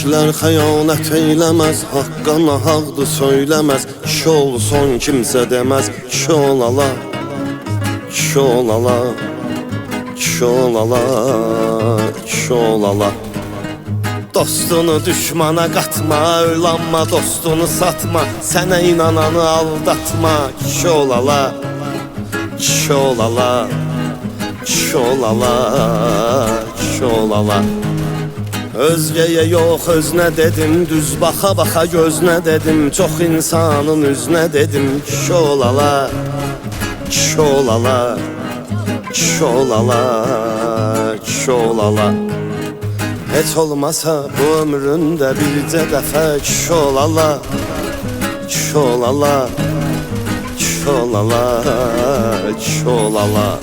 Kişilər xəyanət eyləməz, haqqa nahaqdır söyləməz. Kişi olsun kimsə deməz, kişi olala, kişi olala, kişi olala, kişi olala. Dostunu düşmana qatma, öylanma, dostunu satma, sənə inananı aldatma. Kişi olala, kişi olala, kişi olala, kişi olala. Özgəyə yox özünə dedim, düz baxa-baxa gözünə dedim, çox insanın üzünə dedim. Kişi olala, kişi olala, kişi olala, kişi olala. Heç olmasa bu ömründə bircə dəfə kişi olala, kişi olala, kişi olala, kişi olala.